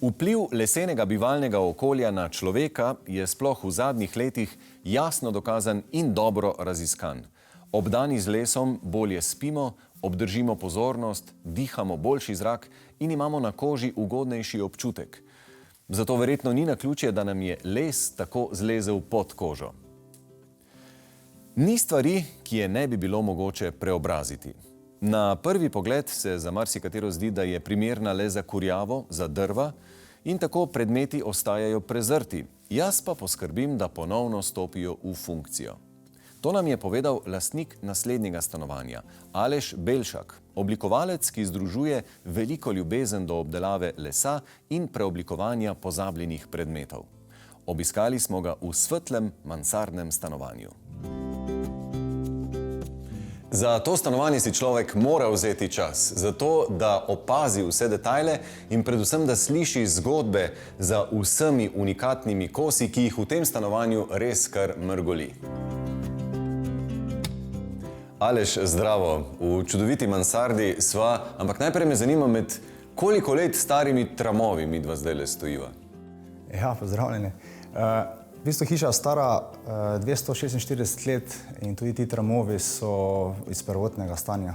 Vpliv lesenega bivalnega okolja na človeka je sploh v zadnjih letih jasno dokazan in dobro raziskan. Obdani z lesom bolje spimo, obdržimo pozornost, dihamo boljši zrak in imamo na koži ugodnejši občutek. Zato verjetno ni naključje, da nam je les tako zlezel pod kožo. Ni stvari, ki je ne bi bilo mogoče preobraziti. Na prvi pogled se za marsikatero zdi, da je primerna le za kurjavo, za drva in tako predmeti ostajajo prezrti. Jaz pa poskrbim, da ponovno stopijo v funkcijo. To nam je povedal lastnik naslednjega stanovanja, Aleš Belšak, oblikovalec, ki združuje veliko ljubezen do obdelave lesa in preoblikovanja pozabljenih predmetov. Obiskali smo ga v svetlem mansardnem stanovanju. Za to stanovanje si človek mora vzeti čas, zato da opazi vse detajle in predvsem, da sliši zgodbe za vsemi unikatnimi kosi, ki jih v tem stanovanju res kar mrgoli. Aleš, zdravo. V čudoviti mansardi sva, ampak najprej me zanima, med koliko let starimi tramovi midva zdajle stojiva? Ja, pozdravljeni. V bistvu hiša je stara 246 let in tudi ti tramovi so iz prvotnega stanja.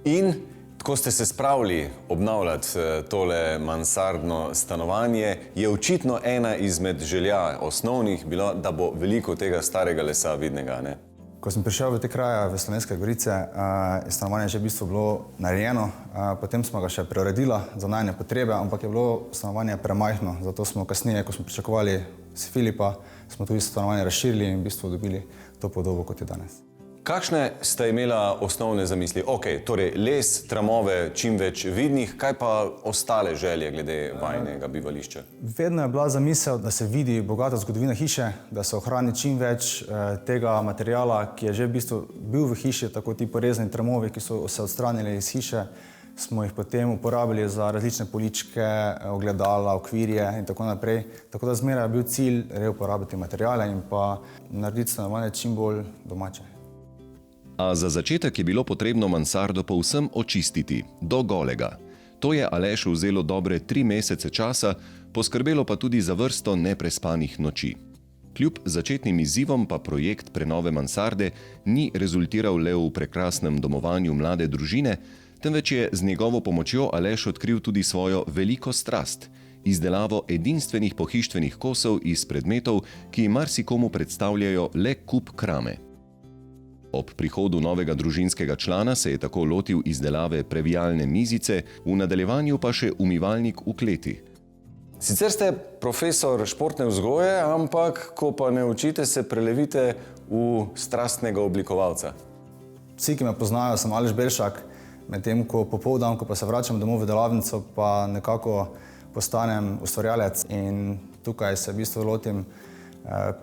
In tako ste se spravili obnavljati tole mansardno stanovanje, je očitno ena izmed želja osnovnih bila, da bo veliko tega starega lesa vidnega, ne? Ko sem prišel v te kraje v Slovenske Gorice, je stanovanje že v bistvu bilo narejeno, potem smo ga še preuredila za najine potrebe, ampak je bilo stanovanje premajhno, zato smo kasneje, ko smo pričakovali s Filipa, smo tudi stanovanje razširili in v bistvu dobili to podobo, kot je danes. Kakšne ste imela osnovne zamisli? Ok, torej les, tramove, čim več vidnih, kaj pa ostale želje glede vajinega bivališča? Vedno je bila zamisel, da se vidi bogata zgodovina hiše, da se ohrani čim več tega materiala, ki je že v bistvu bil v hiši, tako ti porezani tramovi, ki so se odstranili iz hiše, smo jih potem uporabili za različne poličke, ogledala, okvirje in tako naprej. Tako da zmeraj je bil cilj reuporabiti materiale in pa narediti stanovanje čim bolj domače. A za začetek je bilo potrebno mansardo povsem očistiti, do golega. To je Alešu vzelo dobre 3 mesece časa, poskrbelo pa tudi za vrsto neprespanih noči. Kljub začetnim izzivom pa projekt prenove mansarde ni rezultiral le v prekrasnem domovanju mlade družine, temveč je z njegovo pomočjo Aleš odkril tudi svojo veliko strast, izdelavo edinstvenih pohištvenih kosov iz predmetov, ki marsikomu predstavljajo le kup krame. Ob prihodu novega družinskega člana se je tako lotil izdelave previjalne mizice, v nadaljevanju pa še umivalnik v kleti. Sicer ste profesor športne vzgoje, ampak ko pa ne učite, se prelevite v strastnega oblikovalca. Vsi, ki me poznajo, sem Aleš Belšak, medtem ko popoldan, ko pa se vračam domov v delavnico, pa nekako postanem ustvarjalec in tukaj se v bistvu lotim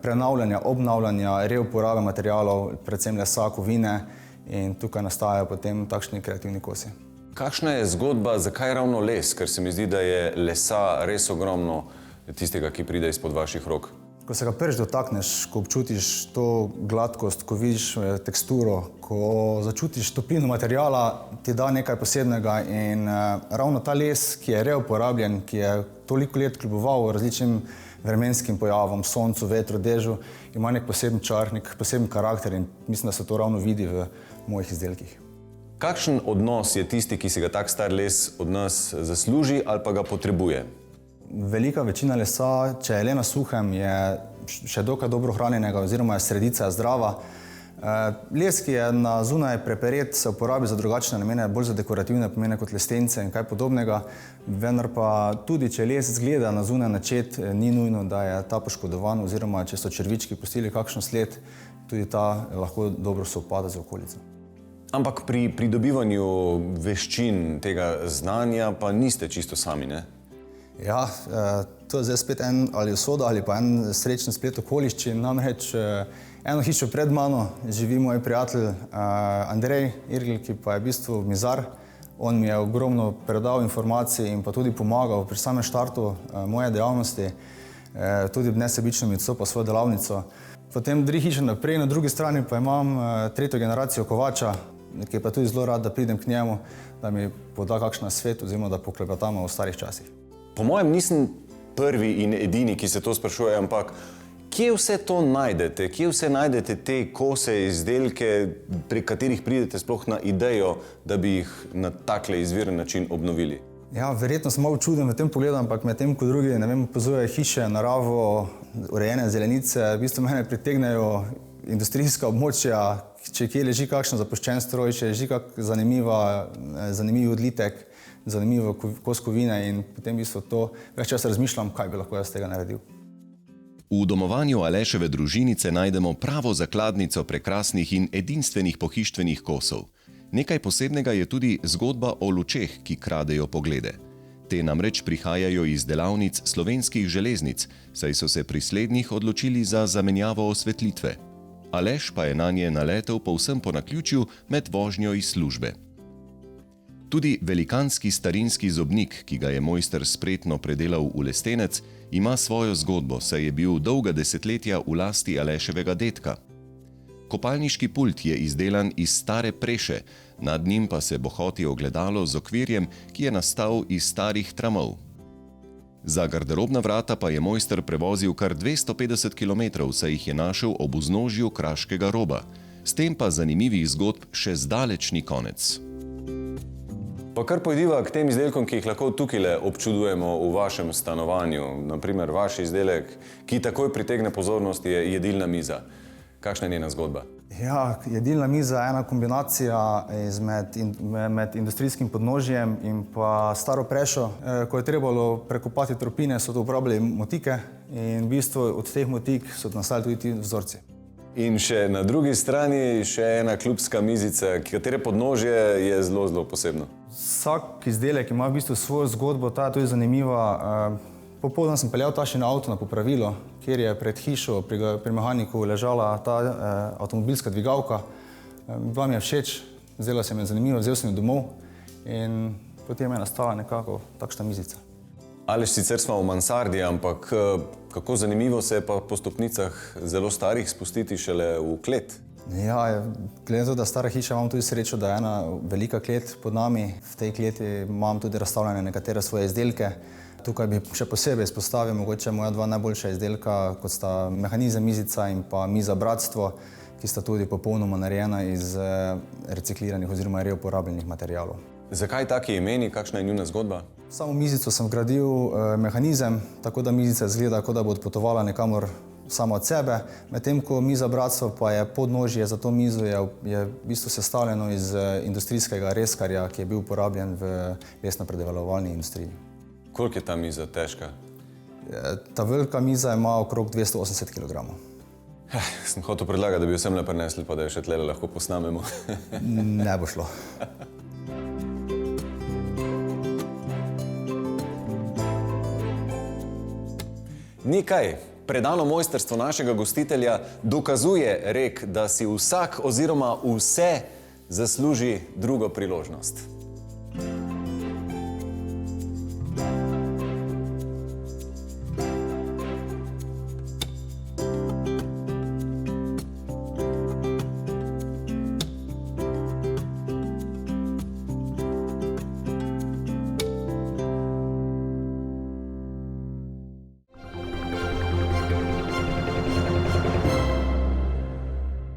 prenavljanja, obnavljanja, reuporabe materialov, predvsem lesa, kovine in tukaj nastajajo potem takšni kreativni kosi. Kakšna je zgodba, zakaj ravno les? Ker se mi zdi, da je lesa res ogromno tistega, ki pride izpod vaših rok. Ko se ga prvič dotakneš, ko občutiš to gladkost, ko vidiš teksturo, ko začutiš toplino materiala, ti da nekaj posebnega in ravno ta les, ki je reuporabljen, ki je toliko let kljuboval različnim vremenskim pojavom, soncu, vetru, dežju, ima nek poseben čar, nek poseben karakter in mislim, da se to ravno vidi v mojih izdelkih. Kakšen odnos je tisti, ki si ga tak star les od nas zasluži ali pa ga potrebuje? Velika večina lesa, če je le na suhem, je še dokaj dobro hranjenega oziroma je sredica zdrava. Les, ki je na zunaj preperet, se uporabi za drugačne namene, bolj za dekorativne pomene kot lestence in kaj podobnega, vendar pa tudi, če les zgleda na zunaj načet, ni nujno, da je ta poškodovan oziroma če so črvički pustili kakšen sled, tudi ta lahko dobro sovpada z okolico. Ampak pri pridobivanju veščin tega znanja pa niste čisto sami, ne? Ja, to je zdaj spet en ali usoda ali pa en srečen splet okoliščin, namreč eno hišo pred mano živi moj prijatelj Andrej Irgl, ki pa je v bistvu mizar. On mi je ogromno predal informacij in pa tudi pomagal pri samem štartu moje dejavnosti, tudi nesebično mi odstopa svojo delavnico. Potem 3 hiše naprej, na drugi strani pa imam 3. generacijo kovača, ki je pa tudi zelo rad, da pridem k njemu, da mi poda kakšen svet oziroma da poklepetamo o starih časih. Po mojem nisem prvi in edini, ki se to sprašuje, ampak kje vse to najdete? Kje vse najdete te kose, izdelke, pri katerih pridete sploh na idejo, da bi jih na takle izviren način obnovili? Ja, verjetno sem malo čuden v tem pogledu, ampak medtem ko drugi, ne vem, opazujejo hiše, naravo, urejene zelenice, v bistvu mene pritegnejo industrijska območja, če kje leži kakšen zapuščen stroj, če leži kak zanimiv odlitek, zanimivo kos kovine in potem v bistvu to več časa razmišljam, kaj bi lahko jaz tega naredil. V domovanju Aleševe družinice najdemo pravo zakladnico prekrasnih in edinstvenih pohištvenih kosov. Nekaj posebnega je tudi zgodba o lučeh, ki kradejo poglede. Te namreč prihajajo iz delavnic Slovenskih železnic, saj so se pri slednjih odločili za zamenjavo osvetlitve. Aleš pa je nanje naletel povsem po naključju med vožnjo iz službe. Tudi velikanski starinski zobnik, ki ga je mojster spretno predelal v lestenec, ima svojo zgodbo, saj je bil dolga desetletja v lasti Aleševega dedka. Kopalniški pult je izdelan iz stare preše, nad njim pa se bohoti ogledalo z okvirjem, ki je nastal iz starih tramov. Za garderobna vrata pa je mojster prevozil kar 250 km, saj jih je našel ob vznožju Kraškega roba. S tem pa zanimivih zgodb še zdaleč ni konec. Pa kar pojdiva k tem izdelkom, ki jih lahko tukajle občudujemo v vašem stanovanju. Naprimer, vaš izdelek, ki takoj pritegne pozornost, je jedilna miza. Kakšna je njena zgodba? Ja, jedilna miza je ena kombinacija med industrijskim podnožjem in pa staro prešo. Ko je trebalo prekopati tropine, so to uporabljali motike in v bistvu od teh motik so nastali tudi ti vzorci. In še na drugi strani še ena klubska mizica, katere podnožje je zelo, zelo posebno. Vsak izdelek ima v bistvu svojo zgodbo, ta je tudi zanimiva. Popoldan sem peljal ta še na avto na popravilo, kjer je pred hišo pri mehaniku ležala ta avtomobilska dvigalka. Bila mi je všeč, zdela se mi je zanimiva, vzel sem jo domov in potem je nastala nekako takšna mizica. Aleš, sicer smo v mansardi, ampak kako zanimivo se je pa po stopnicah zelo starih spustiti šele v klet. Ja, glede na to, da stara hiša, imam tudi srečo, da je ena velika klet pod nami. V tej kleti imam tudi razstavljene nekatere svoje izdelke. Tukaj bi še posebej izpostavil mogoče moja dva najboljša izdelka, kot sta mehanizem mizica in pa miza Bratstvo, ki sta tudi popolnoma narejena iz recikliranih oziroma reuporabljenih materialov. Zakaj taki imeni? Kakšna je njuna zgodba? Samo mizico sem vgradil mehanizem, tako da mizica izgleda, kot da bo odpotovala nekamor samo od sebe, medtem ko miza Bratstvo pa je podnožje za to mizo je v bistvu sestavljeno iz industrijskega reskarja, ki je bil uporabljen v lesnopredelovalni industriji. Koliko je ta miza težka? Ta velika miza ima okrog 280 kg. Sem hotel predlagati, da bi jo semle prinesli, pa da jo še tlele lahko posnamemo. Ne bo šlo. Nikaj. Predano mojstrstvo našega gostitelja dokazuje rek, da si vsak oziroma vse zasluži drugo priložnost.